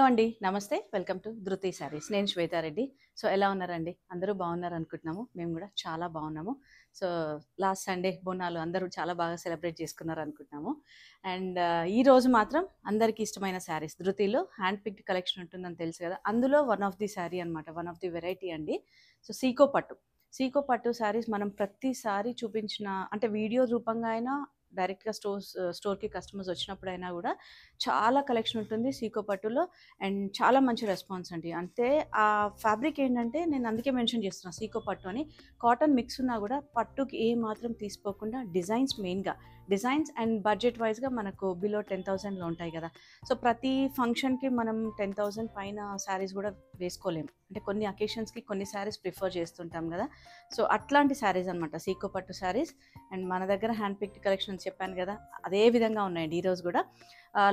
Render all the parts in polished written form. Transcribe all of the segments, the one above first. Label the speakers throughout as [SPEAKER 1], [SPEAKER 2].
[SPEAKER 1] అండి. నమస్తే. Welcome to ధృతి శారీస్. నేను శ్వేతారెడ్డి. సో, ఎలా ఉన్నారండి? అందరూ బాగున్నారనుకుంటున్నాము. మేము గూడా చాలా బాగున్నాము. సో, లాస్ట్ సండే బోనాలు అందరూ చాలా బాగా సెలబ్రేట్ చేసుకున్నారనుకుంటున్నాము. అండ్ ఈరోజు మాత్రం అందరికీ ఇష్టమైన శారీస్ ధృతిలో హ్యాండ్ పిక్డ్ కలెక్షన్ ఉంటుందని తెలుసు కదా! అందులో వన్ ఆఫ్ ది శారీ అనమాట. వన్ ఆఫ్ ది వెరైటీ అండి. సో, సీకో పట్టు. సీకో పట్టు శారీస్ మనం ప్రతిసారి చూపించిన అంటే వీడియో రూపంగా అయినా డైరెక్ట్‌గా స్టోర్‌కి కస్టమర్స్ వచ్చినప్పుడైనా గూడా చాలా కలెక్షన్ ఉంటుంది సీకో పట్టులో. అండ్ చాలా మంచి రెస్పాన్స్ అండి. అంటే ఆ ఫ్యాబ్రిక్ ఏంటంటే నేను అందుకే మెన్షన్ చేస్తున్నా సీకో పట్టు అని. కాటన్ మిక్స్ ఉన్నా కూడా పట్టుకి ఏ మాత్రం తీసిపోకుండా డిజైన్స్ మెయిన్‌గా డిజైన్స్ అండ్ బడ్జెట్ వైస్‌గా మనకు బిలో 10,000లో ఉంటాయి కదా! సో, ప్రతి ఫంక్షన్‌కి మనం 10,000 పైన శారీస్ కూడా వేసుకోలేము. అంటే కొన్ని అకేషన్స్‌కి కొన్ని శారీస్ ప్రిఫర్ చేస్తుంటాం కదా! సో, అట్లాంటి శారీస్ అనమాట సీకో పట్టు శారీస్. అండ్ మన దగ్గర హ్యాండ్ పిక్డ్ కలెక్షన్ చెప్పాను కదా! అదే విధంగా ఉన్నాయండి ఈరోజు కూడా.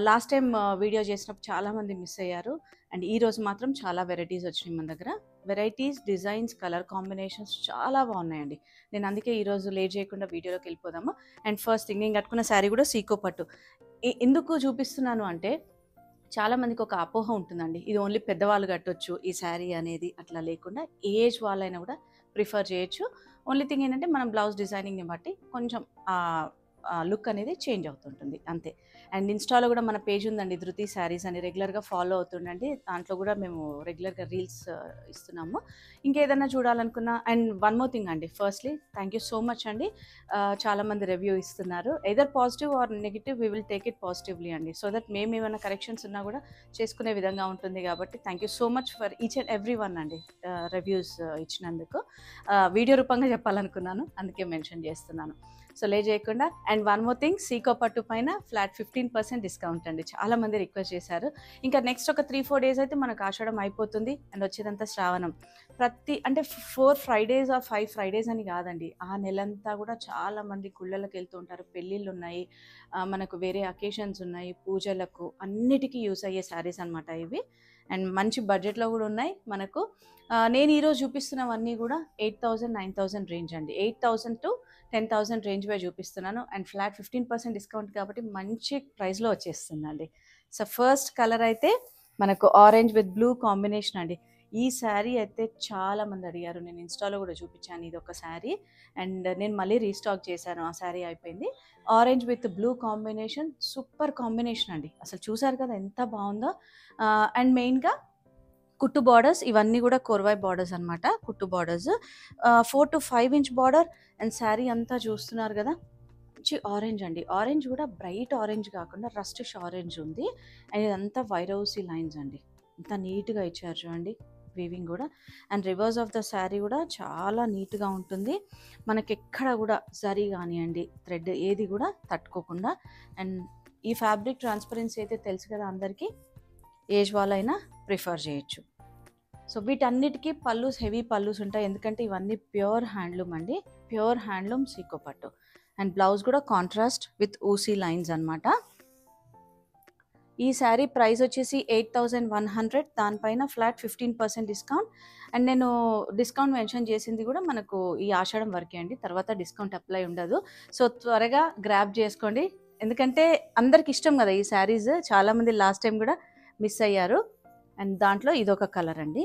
[SPEAKER 1] లాస్ట్ టైం వీడియో చేసినప్పుడు చాలామంది మిస్ అయ్యారు. అండ్ ఈరోజు మాత్రం చాలా వెరైటీస్ వచ్చినాయి మన దగ్గర. వెరైటీస్, డిజైన్స్, కలర్ కాంబినేషన్స్ చాలా బాగున్నాయండి. నేను అందుకే ఈరోజు లేట్ చేయకుండా వీడియోలోకి వెళ్ళిపోదాము. అండ్ ఫస్ట్ థింగ్ నేను కట్టుకున్న శారీ కూడా సీకో పట్టు. ఎందుకు చూపిస్తున్నాను అంటే చాలామందికి ఒక అపోహ ఉంటుందండి. ఇది ఓన్లీ పెద్దవాళ్ళు కట్టొచ్చు ఈ శారీ అనేది అట్లా లేకుండా ఏజ్ వాళ్ళైనా కూడా ప్రిఫర్ చేయొచ్చు. ఓన్లీ థింగ్ ఏంటంటే మనం బ్లౌజ్ డిజైనింగ్‌ని బట్టి కొంచెం లుక్ అనేది చేంజ్ అవుతుంటుంది అంతే. అండ్ ఇన్‌స్టాలో కూడా మన పేజ్ ఉందండి ధృతి శారీస్ అని రెగ్యులర్‌గా ఫాలో అవుతుండండి. దాంట్లో కూడా మేము రెగ్యులర్‌గా రీల్స్ ఇస్తున్నాము. ఇంకేదన్నా చూడాలనుకున్నా అండ్ వన్ మోర్ థింగ్ అండి. Firstly thank you so much అండి. చాలామంది రివ్యూ ఇస్తున్నారు. Either positive or negative we will take it positively అండి. సో దట్ మేమేమైనా కరెక్షన్స్ ఉన్నా కూడా చేసుకునే విధంగా ఉంటుంది కాబట్టి thank you so much for each and every one అండి. రివ్యూస్ ఇచ్చినందుకు. వీడియో రూపంగా చెప్పాలనుకున్నాను. అందుకే మెన్షన్ చేస్తున్నాను. సో, లేట్ చేయకుండా అండ్ వన్ మోర్ థింగ్ సీకో పట్టు పైన ఫ్లాట్ 15% డిస్కౌంట్ అండి. చాలామంది రిక్వెస్ట్ చేశారు. ఇంకా నెక్స్ట్ ఒక 3, 4 డేస్ అయితే మనకు ఆషాఢం అయిపోతుంది. అండ్ వచ్చేదంతా శ్రావణం. అంటే 4 ఫ్రైడేస్ ఆర్ 5 ఫ్రైడేస్ అని కాదండి. ఆ నెలంతా కూడా చాలామంది గుళ్ళకి వెళ్తూ ఉంటారు. పెళ్ళిళ్ళు ఉన్నాయి. మనకు వేరే అకేషన్స్ ఉన్నాయి. పూజలకు అన్నిటికీ యూస్ అయ్యే శారీస్ అనమాట ఇవి. అండ్ మంచి బడ్జెట్లో కూడా ఉన్నాయి మనకు. నేను ఈరోజు చూపిస్తున్నవన్నీ కూడా 8,000, 9,000 రేంజ్ అండి. 8,000 టు 10,000 రేంజ్ వై చూపిస్తున్నాను. అండ్ ఫ్లాట్ 15% డిస్కౌంట్ కాబట్టి మంచి ప్రైస్‌లో వచ్చేస్తుందండి. సో, ఫస్ట్ కలర్ అయితే మనకు ఆరెంజ్ విత్ బ్లూ కాంబినేషన్ అండి. ఈ శారీ అయితే చాలామంది అడిగారు. నేను ఇన్‌స్టాలో కూడా చూపించాను ఇదొక శారీ. అండ్ నేను మళ్ళీ రీస్టాక్ చేశాను. ఆ శారీ అయిపోయింది. Orange with blue combination super combination అండి. అసలు చూసారు కదా ఎంత బావుందో. అండ్ మెయిన్‌గా కుట్టు బార్డర్స్ ఇవన్నీ కూడా కోర్వాయి బార్డర్స్ అనమాట. కుట్టు borders. 4-5 inch border and sari అంతా చూస్తున్నారు కదా! మంచి ఆరెంజ్ అండి. ఆరెంజ్ కూడా బ్రైట్ ఆరెంజ్ కాకుండా రస్టిష్ ఆరెంజ్ ఉంది. అండ్ ఇదంతా వైరౌసీ లైన్స్ అండి. ఎంత నీట్‌గా ఇచ్చారు చూడండి వీవింగ్ కూడా. And reverse of the sari కూడా చాలా నీట్‌గా ఉంటుంది. మనకెక్కడ కూడా జరీ కానియండి, థ్రెడ్ ఏది కూడా తట్టుకోకుండా. అండ్ ఈ ఫ్యాబ్రిక్ ట్రాన్స్పరెన్సీ అయితే తెలుసు కదా అందరికీ. ఏజ్ వాళ్ళైనా ప్రిఫర్ చేయొచ్చు. సో, వీటన్నిటికీ పల్లూస్ హెవీ పల్లూస్ ఉంటాయి. ఎందుకంటే ఇవన్నీ ప్యూర్ హ్యాండ్లూమ్ అండి. ప్యూర్ హ్యాండ్లూమ్ సీకో పట్టు. అండ్ బ్లౌజ్ కూడా కాంట్రాస్ట్ విత్ ఊసీ లైన్స్ అనమాట. ఈ శారీ ప్రైస్ వచ్చేసి 8,100. దానిపైన ఫ్లాట్ 15% డిస్కౌంట్. అండ్ నేను డిస్కౌంట్ మెన్షన్ చేసింది కూడా మనకు ఈ ఆషాఢం వరకే అండి. తర్వాత డిస్కౌంట్ అప్లై ఉండదు. సో, త్వరగా గ్రాబ్ చేసుకోండి. ఎందుకంటే అందరికి ఇష్టం కదా ఈ శారీస్. చాలామంది లాస్ట్ టైం కూడా మిస్ అయ్యారు. అండ్ దాంట్లో ఇదొక కలర్ అండి.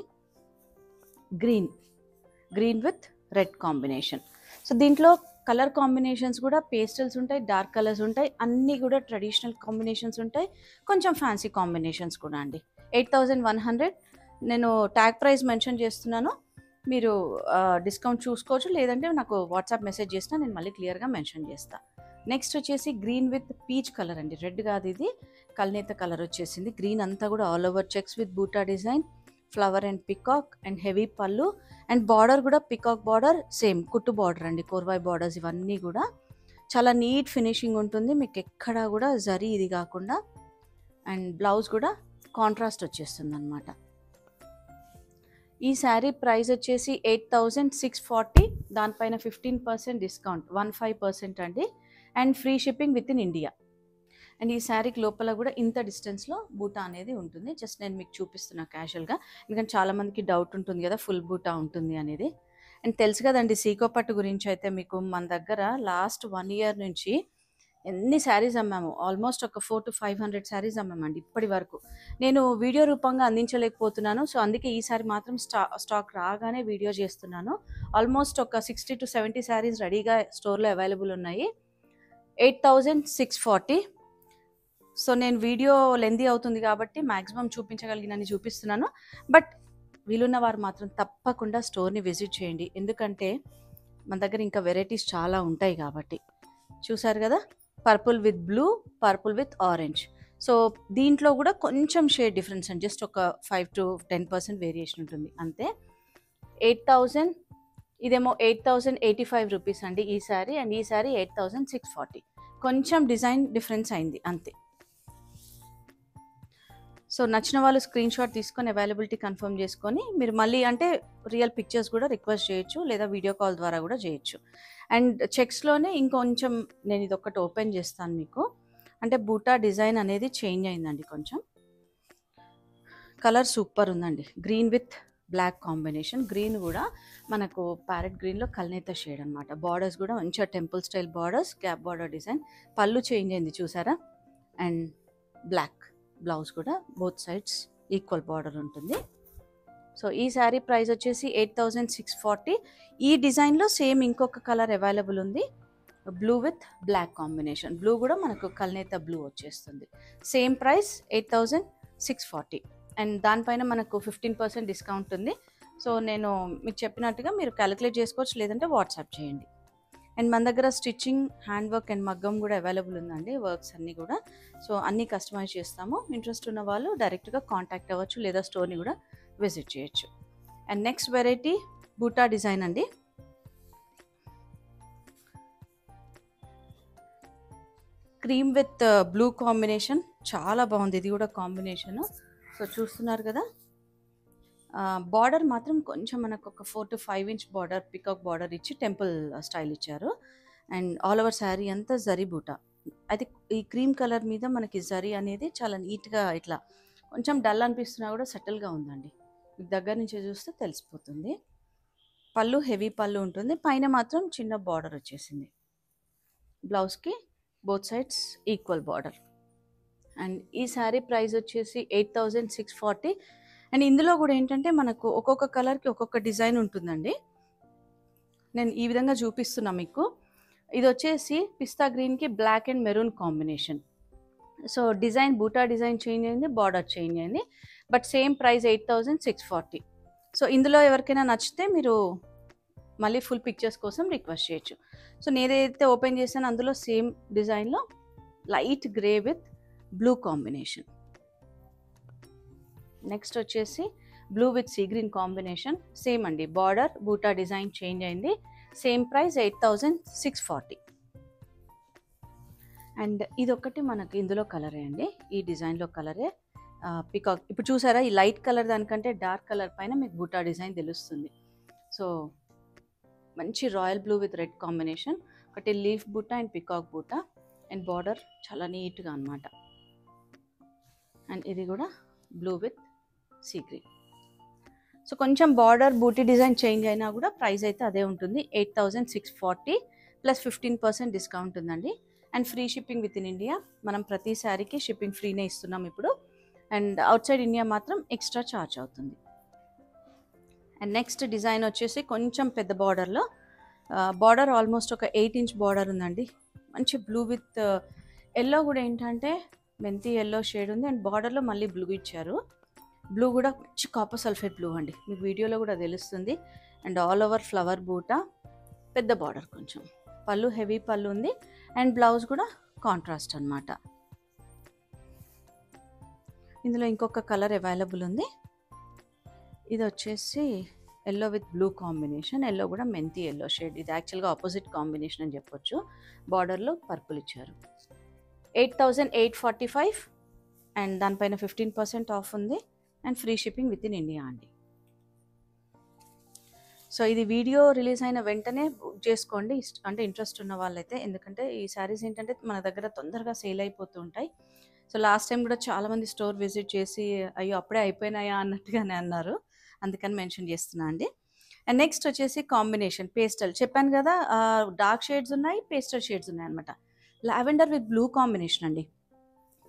[SPEAKER 1] Green with red combination. So, దీంట్లో కలర్ కాంబినేషన్స్ కూడా పేస్టల్స్ ఉంటాయి, డార్క్ కలర్స్ ఉంటాయి. అన్నీ కూడా ట్రెడిషనల్ కాంబినేషన్స్ ఉంటాయి. కొంచెం ఫ్యాన్సీ కాంబినేషన్స్ కూడా అండి. 8,100 నేను ట్యాగ్ ప్రైస్ మెన్షన్ చేస్తున్నాను. మీరు డిస్కౌంట్ చూసుకోవచ్చు. లేదంటే నాకు వాట్సాప్ మెసేజ్ చేసినా నేను మళ్ళీ క్లియర్‌గా మెన్షన్ చేస్తా. నెక్స్ట్ వచ్చేసి గ్రీన్ విత్ పీచ్ కలర్ అండి. రెడ్ కాదు ఇది. కల్నేత కలర్ వచ్చేసింది. గ్రీన్ అంతా కూడా ఆల్ ఓవర్ చెక్స్ విత్ బూటా design, flower and peacock and heavy పళ్ళు. అండ్ బార్డర్ కూడా పికాక్ బార్డర్ సేమ్ కుట్టు బార్డర్ అండి. కోర్వాయి బార్డర్స్ ఇవన్నీ కూడా చాలా నీట్ ఫినిషింగ్ ఉంటుంది. మీకు ఎక్కడా కూడా జరీ ఇది కాకుండా. అండ్ బ్లౌజ్ కూడా కాంట్రాస్ట్ వచ్చేస్తుంది అనమాట. ఈ శారీ ప్రైస్ వచ్చేసి 8,640. దానిపైన 15% డిస్కౌంట్ 15% అండి. And free shipping within India. And ఈ శారీకి లోపల కూడా ఇంత డిస్టెన్స్లో బూటా అనేది ఉంటుంది. జస్ట్ నేను మీకు చూపిస్తున్నా క్యాజువల్గా. ఎందుకంటే చాలామందికి డౌట్ ఉంటుంది కదా ఫుల్ బూటా ఉంటుంది అనేది. అండ్ తెలుసు కదండి సీకో పట్టు గురించి అయితే మీకు మన దగ్గర లాస్ట్ 1 ఇయర్ నుంచి ఎన్ని శారీస్ అమ్మాము, ఆల్మోస్ట్ ఒక 400 to 500 శారీస్ అమ్మామండి ఇప్పటి వరకు. నేను వీడియో రూపంగా అందించలేకపోతున్నాను. సో అందుకే ఈసారి మాత్రం స్టాక్ రాగానే వీడియో చేస్తున్నాను. ఆల్మోస్ట్ ఒక 60 to 70 శారీస్ రెడీగా స్టోర్లో అవైలబుల్ ఉన్నాయి. 8640. సో నేను వీడియో లెందీ అవుతుంది కాబట్టి మ్యాక్సిమం చూపించగలిగినని చూపిస్తున్నాను. బట్ వీలున్న వారు మాత్రం తప్పకుండా స్టోర్ని విజిట్ చేయండి, ఎందుకంటే మన దగ్గర ఇంకా వెరైటీస్ చాలా ఉంటాయి కాబట్టి. చూసారు కదా, purple with blue, purple with orange. So దీంట్లో కూడా కొంచెం షేడ్ డిఫరెన్స్ అండి, జస్ట్ ఒక 5 to 10% వేరియేషన్ ఉంటుంది అంతే. 8000, ఇదేమో 8085 రూపీస్ అండి ఈ శారీ, అండ్ ఈ శారీ 8640. కొంచెం డిజైన్ డిఫరెన్స్ అయింది అంతే. సో నచ్చిన వాళ్ళు స్క్రీన్ షాట్ తీసుకొని అవైలబిలిటీ కన్ఫర్మ్ చేసుకొని మీరు మళ్ళీ అంటే రియల్ పిక్చర్స్ కూడా రిక్వెస్ట్ చేయొచ్చు, లేదా వీడియో కాల్ ద్వారా కూడా చేయొచ్చు. అండ్ చెక్స్లోనే ఇంకొంచెం నేను ఇది ఒక్కటి ఓపెన్ చేస్తాను మీకు. అంటే బూటా డిజైన్ అనేది చేంజ్ అయిందండి కొంచెం. కలర్ సూపర్ ఉందండి, green with black combination. Green కూడా మనకు ప్యారెట్ గ్రీన్లో కల్నేత షేడ్ అనమాట. బార్డర్స్ కూడా మంచిగా temple style borders, gap border design. పళ్ళు చేంజ్ అయింది చూసారా, అండ్ బ్లాక్ బ్లౌజ్ కూడా బోత్ సైడ్స్ ఈక్వల్ బార్డర్ ఉంటుంది. సో ఈ శారీ ప్రైస్ వచ్చేసి 8640. ఈ డిజైన్లో సేమ్ ఇంకొక కలర్ అవైలబుల్ ఉంది, blue with black combination. Blue కూడా మనకు కల్నేత బ్లూ వచ్చేస్తుంది. Same price 8640. అండ్ దానిపైన మనకు 15% డిస్కౌంట్ ఉంది. సో నేను మీకు చెప్పినట్టుగా మీరు క్యాలిక్యులేట్ చేసుకోవచ్చు, లేదంటే వాట్సాప్ చేయండి. అండ్ మన దగ్గర స్టిచ్చింగ్, హ్యాండ్ వర్క్ అండ్ మగ్గం కూడా అవైలబుల్ ఉందండి, వర్క్స్ అన్నీ కూడా. సో అన్నీ కస్టమైజ్ చేస్తాము. ఇంట్రెస్ట్ ఉన్న వాళ్ళు డైరెక్ట్గా కాంటాక్ట్ అవ్వచ్చు, లేదా స్టోర్ని కూడా విజిట్ చేయొచ్చు. అండ్ నెక్స్ట్ వెరైటీ బూటా డిజైన్ అండి. క్రీమ్ విత్ బ్లూ కాంబినేషన్, చాలా బాగుంది ఇది కూడా కాంబినేషను. సో చూస్తున్నారు కదా, బార్డర్ మాత్రం కొంచెం మనకు ఒక 4 to 5 inch border, peacock border ఇచ్చి టెంపుల్ స్టైల్ ఇచ్చారు. అండ్ ఆల్ ఓవర్ శారీ అంతా జరీ బూటా. అయితే ఈ క్రీమ్ కలర్ మీద మనకి జరీ అనేది చాలా నీట్గా ఇట్లా కొంచెం డల్ అనిపిస్తున్నా కూడా సెటిల్గా ఉందండి, మీకు దగ్గర నుంచి చూస్తే తెలిసిపోతుంది. పళ్ళు హెవీ పళ్ళు ఉంటుంది, పైన మాత్రం చిన్న బార్డర్ వచ్చేసింది. బ్లౌజ్కి both sides equal border. And ఈ శారీ ప్రైస్ వచ్చేసి 8640. అండ్ ఇందులో కూడా ఏంటంటే మనకు ఒక్కొక్క కలర్కి ఒక్కొక్క డిజైన్ ఉంటుందండి. నేను ఈ విధంగా చూపిస్తున్నా మీకు. ఇది వచ్చేసి పిస్తా గ్రీన్కి black and maroon combination. So design బూటా డిజైన్ చేంజ్ అయింది, బార్డర్ చేంజ్ అయింది, బట్ సేమ్ ప్రైస్ 8640. సో ఇందులో ఎవరికైనా నచ్చితే మీరు మళ్ళీ ఫుల్ పిక్చర్స్ కోసం రిక్వెస్ట్ చేయొచ్చు. సో నేనైతే ఓపెన్ చేశాను అందులో సేమ్ డిజైన్లో light grey with blue combination. Next వచ్చేసి blue with sea green combination. Same అండి, బార్డర్ బూటా డిజైన్ చేంజ్ అయింది. Same price 8640. అండ్ ఇది ఒకటి మనకి ఇందులో కలరే అండి, ఈ డిజైన్లో కలరే పికాక్. ఇప్పుడు చూసారా, ఈ లైట్ కలర్ దానికంటే డార్క్ కలర్ పైన మీకు బూటా డిజైన్ తెలుస్తుంది. సో మంచి royal blue with red combination. ఒకటి లీఫ్ బూటా అండ్ పికాక్ బూటా, అండ్ బార్డర్ చాలా నీట్గా అనమాట. అండ్ ఇది కూడా blue with sea green. So కొంచెం బార్డర్ బూటీ డిజైన్ చేంజ్ అయినా కూడా ప్రైస్ అయితే అదే ఉంటుంది, 8640 ప్లస్ 15% డిస్కౌంట్ ఉందండి. And free shipping within India. మనం ప్రతి శారీకి షిప్పింగ్ ఫ్రీనే ఇస్తున్నాం ఇప్పుడు. అండ్ అవుట్ సైడ్ ఇండియా మాత్రం ఎక్స్ట్రా ఛార్జ్ అవుతుంది. అండ్ నెక్స్ట్ డిజైన్ వచ్చేసి కొంచెం పెద్ద బార్డర్లో, బార్డర్ ఆల్మోస్ట్ ఒక 8 inch బార్డర్ ఉందండి. మంచి బ్లూ విత్ ఎల్లో కూడా ఏంటంటే మెంతి ఎల్లో షేడ్ ఉంది, అండ్ బార్డర్లో మళ్ళీ బ్లూ ఇచ్చారు. బ్లూ కూడా మంచి కాపర్ సల్ఫేట్ బ్లూ అండి, మీకు వీడియోలో కూడా తెలుస్తుంది. అండ్ ఆల్ ఓవర్ ఫ్లవర్ బూటా, పెద్ద బార్డర్, కొంచెం పళ్ళు హెవీ పళ్ళు ఉంది, అండ్ బ్లౌజ్ కూడా కాంట్రాస్ట్ అనమాట. ఇందులో ఇంకొక కలర్ అవైలబుల్ ఉంది, ఇది వచ్చేసి yellow with blue combination. Yellow కూడా మెంతి ఎల్లో షేడ్, ఇది యాక్చువల్గా ఆపోజిట్ కాంబినేషన్ అని చెప్పొచ్చు. బార్డర్లో పర్పుల్ ఇచ్చారు. 8845 అండ్ దానిపైన 15% ఆఫ్ ఉంది, and free shipping within India అండి. సో ఇది వీడియో రిలీజ్ అయిన వెంటనే బుక్ చేసుకోండి, అంటే ఇంట్రెస్ట్ ఉన్న వాళ్ళైతే. ఎందుకంటే ఈ శారీస్ ఏంటంటే మన దగ్గర తొందరగా సేల్ అయిపోతూ ఉంటాయి. సో లాస్ట్ టైం కూడా చాలామంది స్టోర్ విజిట్ చేసి అయ్యో అప్పుడే అయిపోయినాయా అన్నట్టుగానే అన్నారు, అందుకని మెన్షన్ చేస్తున్నా అండి. అండ్ నెక్స్ట్ వచ్చేసి కాంబినేషన్ పేస్టల్. చెప్పాను కదా, డార్క్ షేడ్స్ ఉన్నాయి, పేస్టల్ షేడ్స్ ఉన్నాయి అనమాట. లావెండర్ విత్ బ్లూ కాంబినేషన్ అండి.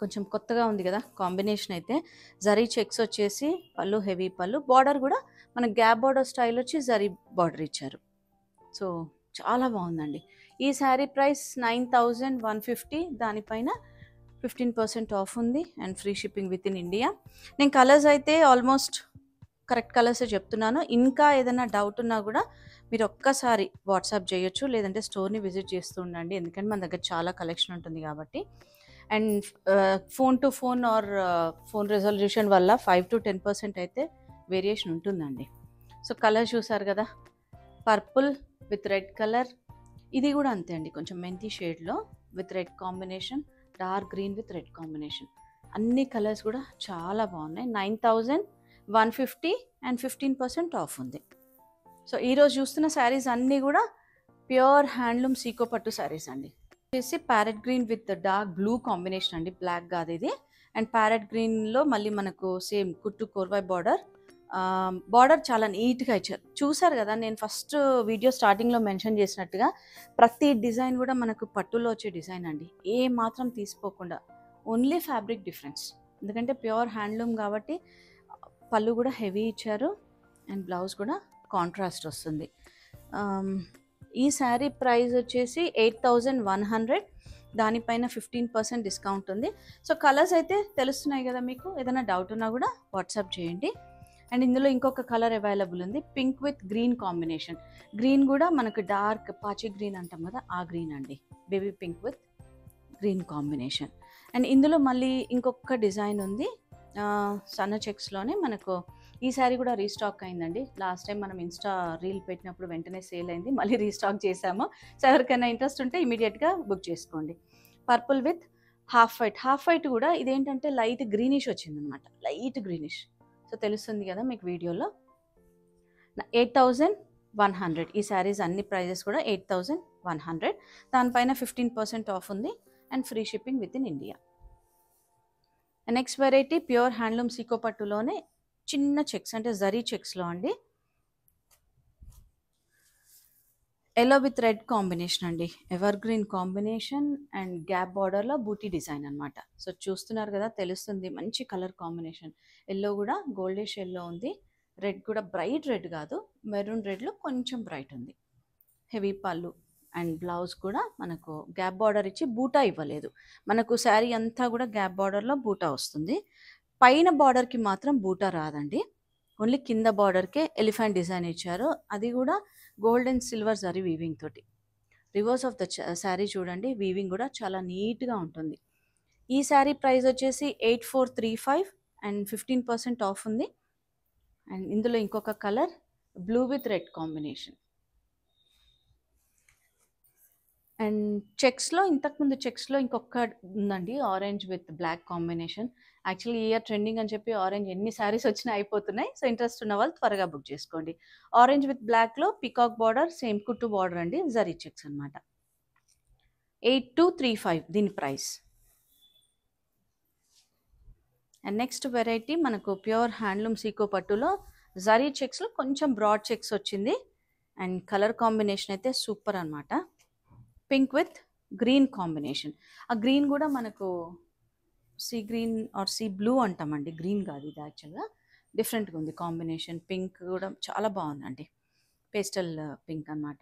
[SPEAKER 1] కొంచెం కొత్తగా ఉంది కదా కాంబినేషన్ అయితే. జరీ చెక్స్ వచ్చేసి పళ్ళు హెవీ పళ్ళు, బార్డర్ కూడా మన గ్యాప్ బార్డర్ స్టైల్ వచ్చి జరీ బార్డర్ ఇచ్చారు. సో చాలా బాగుందండి. ఈ శారీ ప్రైస్ 9150. దానిపైన 15% ఆఫ్ ఉంది and free shipping within India. నేను కలర్స్ అయితే ఆల్మోస్ట్ కరెక్ట్ కలర్సే చెప్తున్నాను. ఇంకా ఏదైనా డౌట్ ఉన్నా కూడా మీరు ఒక్కసారి వాట్సాప్ చేయొచ్చు, లేదంటే స్టోర్ని విజిట్ చేస్తూ ఉండండి. ఎందుకంటే మన దగ్గర చాలా కలెక్షన్ ఉంటుంది కాబట్టి. And phone to phone are phone resolution వల్ల 5 to 10% అయితే వేరియేషన్ ఉంటుందండి. సో కలర్ చూసారు కదా, పర్పుల్ విత్ రెడ్ కలర్. ఇది కూడా అంతే అండి, కొంచెం మెంతి షేడ్లో with red combination, dark green with red combination. అన్ని కలర్స్ కూడా చాలా బాగున్నాయి. 9150 అండ్ 15% ఆఫ్ ఉంది. సో ఈరోజు చూస్తున్న శారీస్ అన్నీ కూడా ప్యూర్ హ్యాండ్లూమ్ సీకో పట్టు శారీస్ అండి. వచ్చేసి parrot green with dark blue combination అండి, బ్లాక్ కాదు ఇది. అండ్ ప్యారెట్ గ్రీన్లో మళ్ళీ మనకు సేమ్ కుట్టు కోర్వాయ్ బార్డర్. బార్డర్ చాలా నీట్గా ఇచ్చారు. చూసారు కదా, నేను ఫస్ట్ వీడియో స్టార్టింగ్లో మెన్షన్ చేసినట్టుగా ప్రతి డిజైన్ కూడా మనకు పట్టులో వచ్చే డిజైన్ అండి, ఏ మాత్రం తీసుకోకుండా. ఓన్లీ ఫ్యాబ్రిక్ డిఫరెన్స్, ఎందుకంటే ప్యూర్ హ్యాండ్లూమ్ కాబట్టి. పళ్ళు కూడా హెవీ ఇచ్చారు అండ్ బ్లౌజ్ కూడా కాంట్రాస్ట్ వస్తుంది. ఈ శారీ ప్రైస్ వచ్చేసి 8100. దానిపైన 15% డిస్కౌంట్ ఉంది. సో కలర్స్ అయితే తెలుస్తున్నాయి కదా మీకు. ఏదైనా డౌట్ ఉన్నా కూడా వాట్సాప్ చేయండి. అండ్ ఇందులో ఇంకొక కలర్ అవైలబుల్ ఉంది, pink with green combination. Green కూడా మనకు డార్క్ పాచి గ్రీన్ అంటాం కదా, ఆ గ్రీన్ అండి, baby pink with green combination. And ఇందులో మళ్ళీ ఇంకొక డిజైన్ ఉంది, సన్న చెక్స్లోనే మనకు. ఈ శారీ కూడా రీస్టాక్ అయిందండి. లాస్ట్ టైం మనం ఇన్స్టా రీల్ పెట్టినప్పుడు వెంటనే సేల్ అయింది, మళ్ళీ రీస్టాక్ చేసాము. సో ఎవరికైనా ఇంట్రెస్ట్ ఉంటే ఇమీడియట్గా బుక్ చేసుకోండి. Purple with half white. Half white కూడా ఇదేంటంటే లైట్ గ్రీనిష్ వచ్చిందనమాట, లైట్ గ్రీనిష్. సో తెలుస్తుంది కదా మీకు వీడియోలో. 8100. ఈ శారీస్ అన్ని ప్రైజెస్ కూడా 8100. దానిపైన 15% ఆఫ్ ఉంది and free shipping within India. Next variety pure handloom సీకో పట్టులోనే చిన్న చెక్స్, అంటే జరీ చెక్స్లో అండి. ఎల్లో విత్ రెడ్ కాంబినేషన్ అండి, ever green combination and gap బార్డర్లో బూటీ డిజైన్ అనమాట. సో చూస్తున్నారు కదా, తెలుస్తుంది మంచి కలర్ కాంబినేషన్. ఎల్లో కూడా గోల్డిష్ ఎల్లో ఉంది, రెడ్ కూడా బ్రైట్ రెడ్ కాదు, మెరూన్ రెడ్లో కొంచెం బ్రైట్ ఉంది. హెవీ పళ్ళు అండ్ బ్లౌజ్ కూడా మనకు గ్యాప్ బార్డర్ ఇచ్చి బూటా ఇవ్వలేదు. మనకు శారీ అంతా కూడా గ్యాప్ బార్డర్లో బూటా వస్తుంది. పైన బార్డర్కి మాత్రం బూటా రాదండి, ఓన్లీ కింద బార్డర్కే ఎలిఫెంట్ డిజైన్ ఇచ్చారు. అది కూడా gold and silver zari weaving తోటి. రివర్స్ ఆఫ్ ద శారీ చూడండి, వీవింగ్ కూడా చాలా నీట్గా ఉంటుంది. ఈ శారీ ప్రైస్ వచ్చేసి 8435 అండ్ 15% ఆఫ్ ఉంది. అండ్ ఇందులో ఇంకొక colour blue with red combination. And చెక్స్లో ఇంతకుముందు చెక్స్లో ఇంకొక ఉందండి, orange with black combination. Actually year trending అని చెప్పి ఆరెంజ్ ఎన్ని శారీస్ వచ్చినా అయిపోతున్నాయి. సో ఇంట్రెస్ట్ ఉన్న వాళ్ళు త్వరగా బుక్ చేసుకోండి. ఆరెంజ్ విత్ బ్లాక్లో పికాక్ బార్డర్, సేమ్ కుట్టు బార్డర్ అండి, జరీ చెక్స్ అనమాట. 8235 దీని ప్రైస్. అండ్ నెక్స్ట్ వెరైటీ మనకు ప్యూర్ హ్యాండ్లూమ్ సీకో పట్టులో జరీ చెక్స్లో కొంచెం బ్రాడ్ చెక్స్ వచ్చింది. అండ్ కలర్ కాంబినేషన్ అయితే సూపర్ అనమాట, పింక్ విత్ గ్రీన్ కాంబినేషన్. ఆ గ్రీన్ కూడా మనకు sea green are sea blue అంటామండి, గ్రీన్ కాదు ఇది, యాక్చువల్గా డిఫరెంట్గా ఉంది కాంబినేషన్. పింక్ కూడా చాలా బాగుందండి, పేస్టల్ పింక్ అనమాట.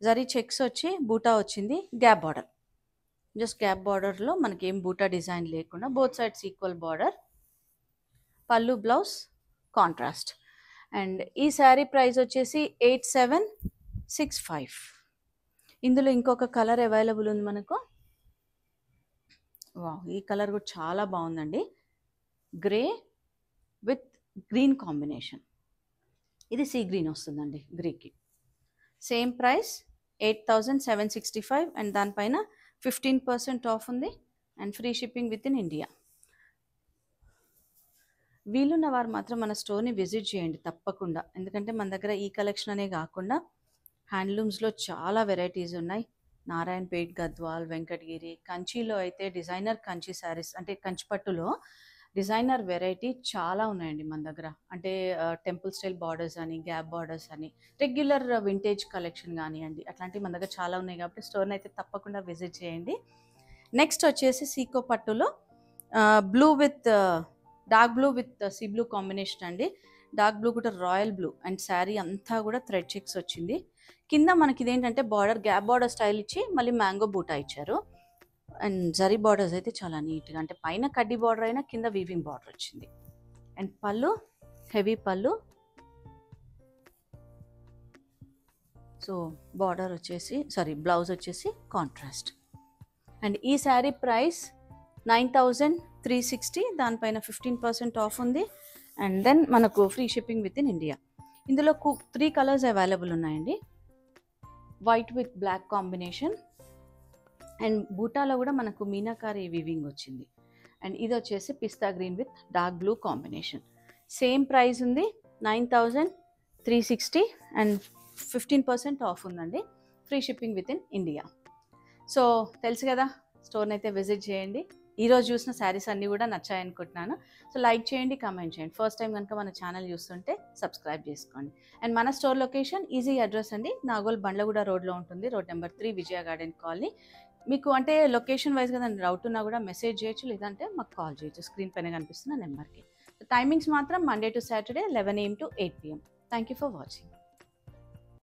[SPEAKER 1] జరీ చెక్స్ వచ్చి బూటా వచ్చింది, గ్యాప్ బార్డర్, జస్ట్ గ్యాప్ బార్డర్లో మనకి ఏం బూటా డిజైన్ లేకుండా బోత్ సైడ్స్ ఈక్వల్ బార్డర్. పళ్ళు బ్లౌజ్ కాంట్రాస్ట్. అండ్ ఈ శారీ ప్రైస్ వచ్చేసి 8765. ఇందులో ఇంకొక కలర్ అవైలబుల్ ఉంది మనకు. వావ్, ఈ కలర్ కూడా చాలా బాగుందండి, గ్రే విత్ గ్రీన్ కాంబినేషన్. ఇది సీ గ్రీన్ వస్తుందండి గ్రేకి. సేమ్ ప్రైస్ 8765 అండ్ దానిపైన 15% ఆఫ్ ఉంది and free shipping within India. వీలున్న వారు మాత్రం మన స్టోర్ని విజిట్ చేయండి తప్పకుండా, ఎందుకంటే మన దగ్గర ఈ కలెక్షన్ అనే కాకుండా హ్యాండ్లూమ్స్లో చాలా వెరైటీస్ ఉన్నాయి. నారాయణపేట్, గద్వాల్, వెంకటగిరి, కంచిలో అయితే డిజైనర్ కంచి శారీస్, అంటే కంచి పట్టులో డిజైనర్ వెరైటీ చాలా ఉన్నాయండి మన దగ్గర. అంటే టెంపుల్ స్టైల్ బార్డర్స్ అని, గ్యాప్ బార్డర్స్ అని, రెగ్యులర్ వింటేజ్ కలెక్షన్ కానివ్వండి, అట్లాంటివి మన దగ్గర చాలా ఉన్నాయి. కాబట్టి స్టోర్ని అయితే తప్పకుండా విజిట్ చేయండి. నెక్స్ట్ వచ్చేసి సీకో పట్టులో blue with dark blue with sea blue combination అండి. డార్క్ బ్లూ కూడా రాయల్ బ్లూ అండ్ శారీ అంతా కూడా థ్రెడ్ చెక్స్ వచ్చింది. కింద మనకి ఇదేంటంటే బార్డర్ గ్యాప్ బార్డర్ స్టైల్ ఇచ్చి మళ్ళీ మ్యాంగో బూటా ఇచ్చారు. అండ్ జరీ బార్డర్స్ అయితే చాలా నీట్గా, అంటే పైన కడ్డీ బార్డర్ అయినా కింద వీవింగ్ బార్డర్ వచ్చింది. అండ్ పళ్ళు హెవీ పళ్ళు. సో బార్డర్ వచ్చేసి బ్లౌజ్ వచ్చేసి కాంట్రాస్ట్. అండ్ ఈ శారీ ప్రైస్ 9360, దానిపైన 15% ఆఫ్ ఉంది. అండ్ దెన్ మనకు free shipping within India. ఇందులో 3 కలర్స్ అవైలబుల్ ఉన్నాయండి. White with black combination and బూటాలో కూడా మనకు మీనాకారి వీవింగ్ వచ్చింది. అండ్ ఇది వచ్చేసి పిస్తా green with dark blue combination. Same price ఉంది 9360 అండ్ 15% ఆఫ్ ఉందండి. Free shipping within India. So తెలుసు కదా, స్టోర్ని అయితే విజిట్ చేయండి. ఈరోజు చూసిన శారీస్ అన్నీ కూడా నచ్చాయనుకుంటున్నాను. సో లైక్ చేయండి, కామెంట్ చేయండి. ఫస్ట్ టైం కనుక మన ఛానల్ చూస్తుంటే సబ్స్క్రైబ్ చేసుకోండి. అండ్ మన స్టోర్ లొకేషన్ ఈజీ అడ్రస్ అండి, నాగోల్ బండ్లగూడ రోడ్లో ఉంటుంది. రోడ్ నెంబర్ 3 విజయ గార్డెన్ కాలనీ. మీకు అంటే లొకేషన్ వైజ్ కదా డౌట్ ఉన్నా కూడా మెసేజ్ చేయొచ్చు, లేదంటే మాకు కాల్ చేయొచ్చు స్క్రీన్ పైన కనిపిస్తున్న నెంబర్కి. టైమింగ్స్ మాత్రం Monday to Saturday 11 AM to 8 PM. Thank you for watching.